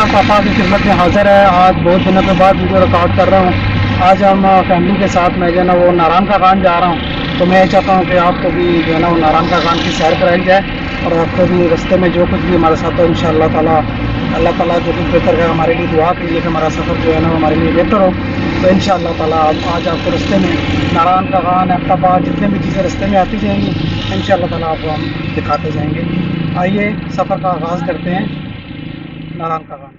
पापा की खिदमत में हाजिर है। आज बहुत दिनों के बाद वीडियो रिकॉर्ड कर रहा हूँ। आज हम फैमिली के साथ मैं जो है ना वो नारायण का खान जा रहा हूँ। तो मैं चाहता हूँ कि आपको भी जो है ना वो नारायण का खान की सैर कराई जाए और आपको भी रास्ते में जो कुछ भी हमारे साथ हो इंशाअल्लाह ताला अल्लाह ताला जो कुछ बेहतर है हमारे लिए दुआ कीजिए कि हमारा सफ़र जो है ना हमारे लिए बेहतर हो। तो इंशाअल्लाह ताला आज आपको रास्ते में नारायण का खान अहमदाबाद जितने भी चीज़ें रास्ते में आती जाएंगी इंशाअल्लाह ताला आपको हम दिखाते जाएंगे। आइए सफ़र का आगाज़ करते हैं नारायण का खान।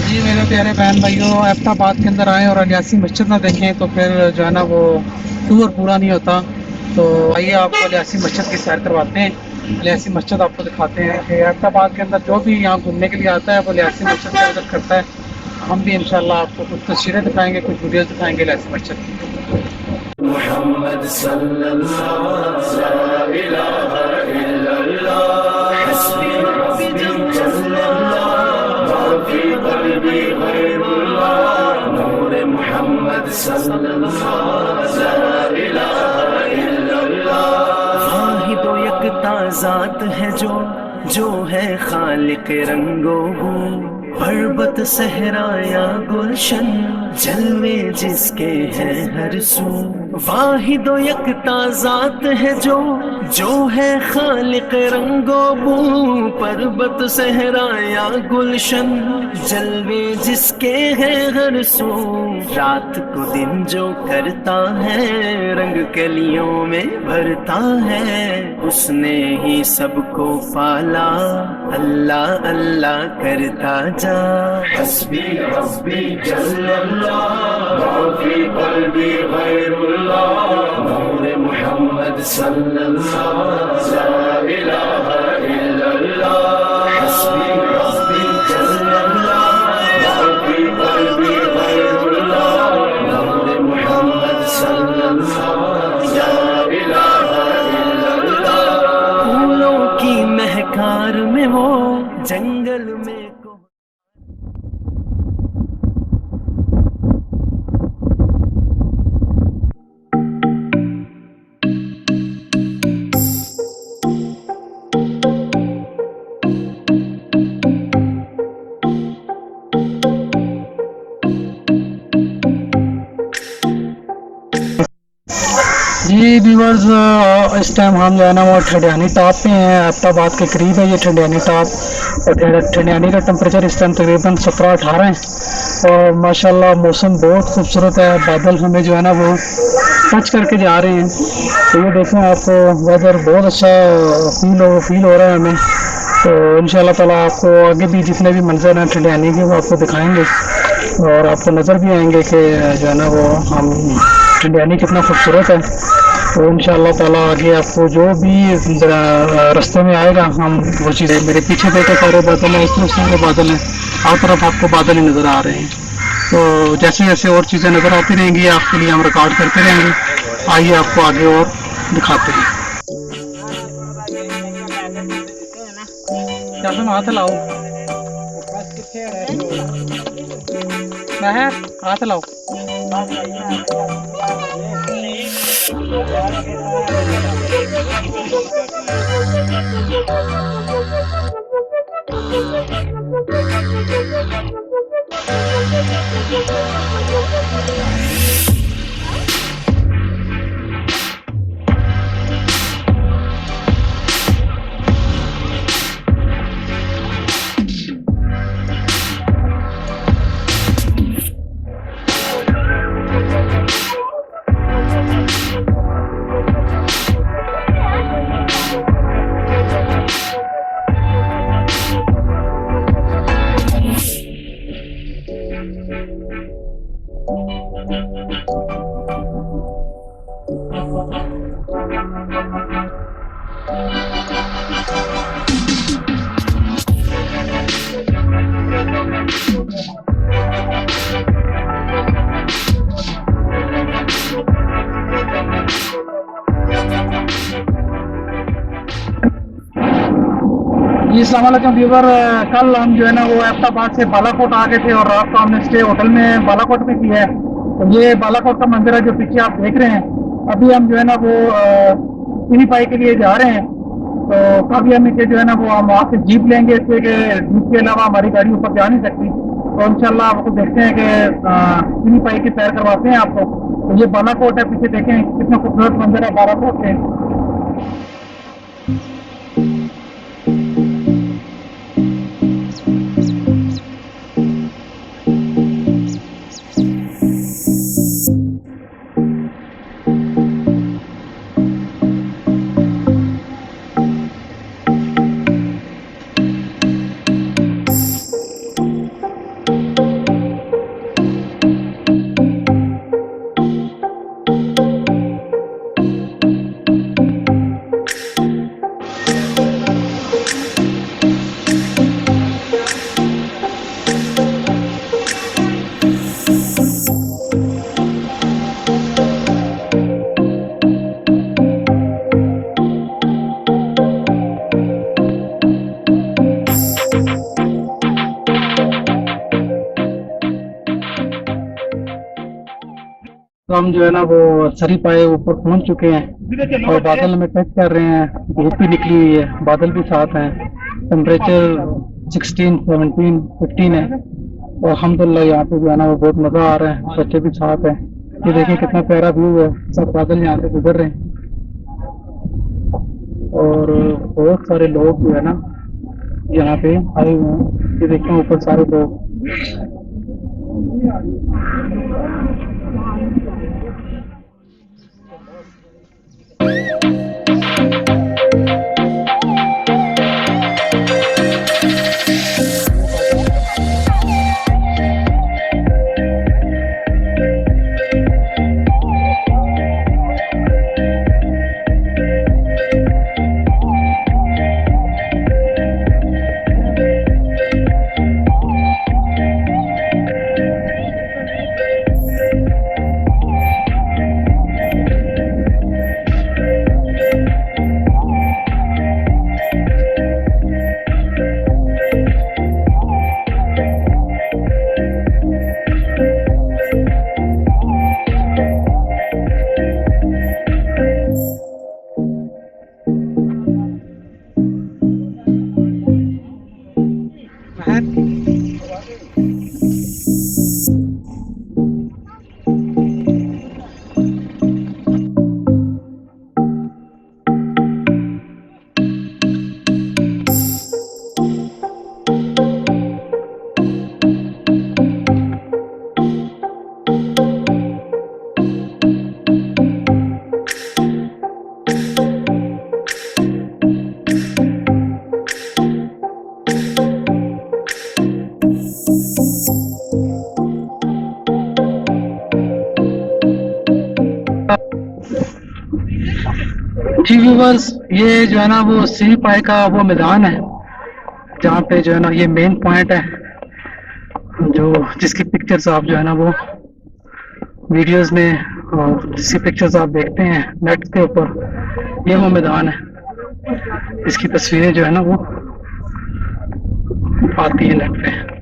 जी मेरे प्यारे बहन भाइयों, अहमदाबाद के अंदर आएँ और अलियासी मस्जिद ना देखें तो फिर जो है ना वो टूर पूरा नहीं होता। तो आइए आपको अलियासी मस्जिद की सैर करवाते हैं। अलियासी मस्जिद आपको दिखाते हैं कि अहमदाबाद के अंदर जो भी यहाँ घूमने के लिए आता है वो अलियासी मस्जिद का विजिट करता है। हम भी इंशाल्लाह आपको कुछ तस्वीरें दिखाएंगे, कुछ वीडियोज़ दिखाएंगे अलियासी मस्जिद की। मोहम्मद सल्लल्लाहु ला इलाहा इल्लल्लाह हस्बी रब्बी जल्लल्लाह माफी क़ल्बी गैरुल्लाह नूर मोहम्मद सल्लल्लाहु ला इलाहा इल्लल्लाह वाहिद व यकता ज़ात है जो है खालिक रंगो वो पर्वत सहरा या गुलशन जलवे जिसके हैं हर सू वाहिद व यकता ज़ात है जो है खालिक रंगो बू पर्वत सहरा या गुलशन जलवे जिसके हैं हर सू रात को दिन जो करता है रंग कलियों में भरता है उसने ही सबको पाला अल्लाह अल्लाह करता जा हस्बी रब्बी जल्लल्लाह माफी क़ल्बी गैरुल्लाह नूर मोहम्मद सल्लल्लाहु ला इलाहा इल्लल्लाह हस्बी रब्बी जल्लल्लाह माफी क़ल्बी गैरुल्लाह नूर मोहम्मद सल्लल्लाहु ला इलाहा इल्लल्लाह फूलों की महकार में वो जंगल में जी व्यूवर्स, इस टाइम हम जो है ना वो ठंडियानी टॉप पे हैं। अहमदाबाद के करीब है ये ठंडियानी टॉप और ठंडियानी का टेम्परेचर इस टाइम तकरीबन 17-18 है और माशाल्लाह मौसम बहुत खूबसूरत है। बादल हमें जो है ना वो टच करके जा रहे हैं। तो ये देखें आपको वेदर बहुत अच्छा फील हो रहा है हमें। तो इंशाल्लाह ताला आपको आगे भी जितने भी मंजर हैं ठंडियानी के वो आपको दिखाएंगे और आपको नज़र भी आएंगे कि जो है ना वो हम ठंडियानी कितना खूबसूरत है। तो इंशाअल्लाह ताला आगे आपको जो भी रास्ते में आएगा हम वो चीज़ें मेरे पीछे देखे सारे बादल हैं, इस तरफ सारे बादल हैं, हर तरफ आपको बादल ही नज़र आ रहे हैं। तो जैसे जैसे और चीज़ें नज़र आती रहेंगी आपके लिए हम रिकॉर्ड करते रहेंगे। आइए आपको आगे और दिखाते हैं। हाथ लाओ हाथ लाओ जी अस्सलाम वालेकुम व्यूवर। कल हम जो है ना वो एबटाबाद से बालाकोट आ गए थे और रात को हमने स्टे होटल में बालाकोट में किया है। तो ये बालाकोट का मंदिर है जो पीछे आप देख रहे हैं। अभी हम जो है ना वो सिरी पाई के लिए जा रहे हैं। तो काफ़ी हमें के जो है ना वो हम वहाँ से जीप लेंगे, इसलिए कि जीप के अलावा हमारी गाड़ी ऊपर जा नहीं सकती। तो इंशाल्लाह आपको देखते हैं कि सिरी पाई की सैर करवाते हैं आपको। तो ये बालाकोट है, पीछे देखें कितना खूबसूरत मंदिर है बालाकोट से। तो हम जो है ना वो सरी पाए ऊपर पहुंच चुके हैं और बादल में टच कर रहे हैं। धूप भी निकली हुई है, बादल भी साथ हैं। टेम्परेचर 16, 17, 15 है और अल्हम्दुलिल्लाह यहाँ पे जो है ना वो बहुत मज़ा आ रहा है। बच्चे भी साथ हैं। ये देखिए कितना प्यारा व्यू है, सब बादल यहाँ से गुजर रहे हैं और बहुत सारे लोग जो है ना यहाँ पे आए हुए हैं। ये देखिए ऊपर सारे लोग। जी व्यूवर्स, ये जो है ना वो सिरी पाए का वो मैदान है जहाँ पे जो है ना ये मेन पॉइंट है, जो जिसकी पिक्चर्स आप जो है ना वो वीडियोस में और जिसकी पिक्चर्स आप देखते हैं नेट के ऊपर, ये वो मैदान है। इसकी तस्वीरें जो है ना वो आती है नेट पे।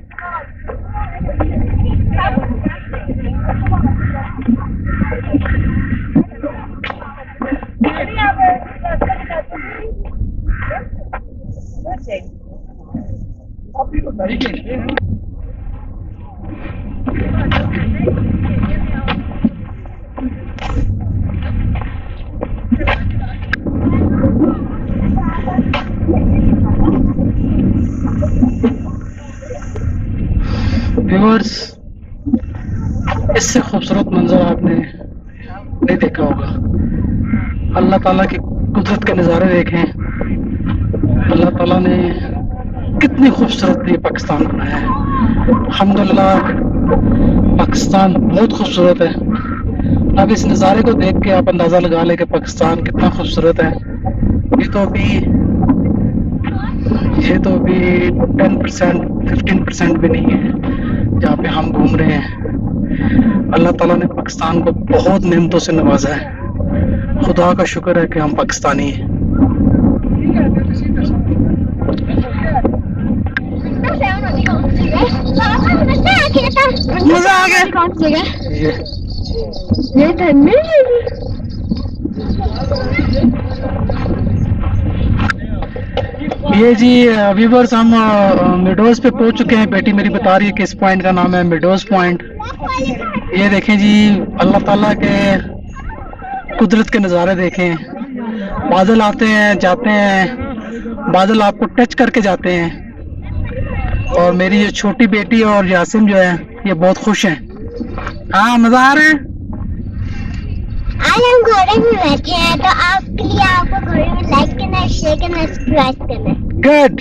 व्यूअर्स, इससे खूबसूरत मंजर आपने नहीं देखा होगा। अल्लाह ताला की कुदरत के नज़ारे देखें। अल्लाह ताला ने कितनी खूबसूरत ये पाकिस्तान बनाया है। अल्हम्दुलिल्लाह पाकिस्तान बहुत खूबसूरत है। अब इस नज़ारे को देख के आप अंदाज़ा लगा लें कि पाकिस्तान कितना खूबसूरत है। ये तो अभी 10%, 15% भी नहीं है जहाँ पे हम घूम रहे हैं। अल्लाह ताला ने पाकिस्तान को बहुत नेमतों से नवाजा है। खुदा का शुक्र है कि हम पाकिस्तानी हैं। मजा आ गया। कौन सी जगह? ये ठंडी। ये जी व्यूवर्स हम मिडोज पे पहुंच चुके हैं। बेटी मेरी बता रही है कि इस पॉइंट का नाम है मिडोज पॉइंट। ये देखें जी, अल्लाह ताला के कुदरत के नज़ारे देखें। बादल आते हैं जाते हैं, बादल आपको टच करके जाते हैं। और मेरी ये छोटी बेटी और यासिम जो है ये बहुत खुश हैं। हाँ, मजा आ रहा है। आज हम घोड़े में बैठे हैं, तो आपके लिए आपको घोड़े में लाइक करना है, शेयर करना है, सब्सक्राइब करना है। गुड।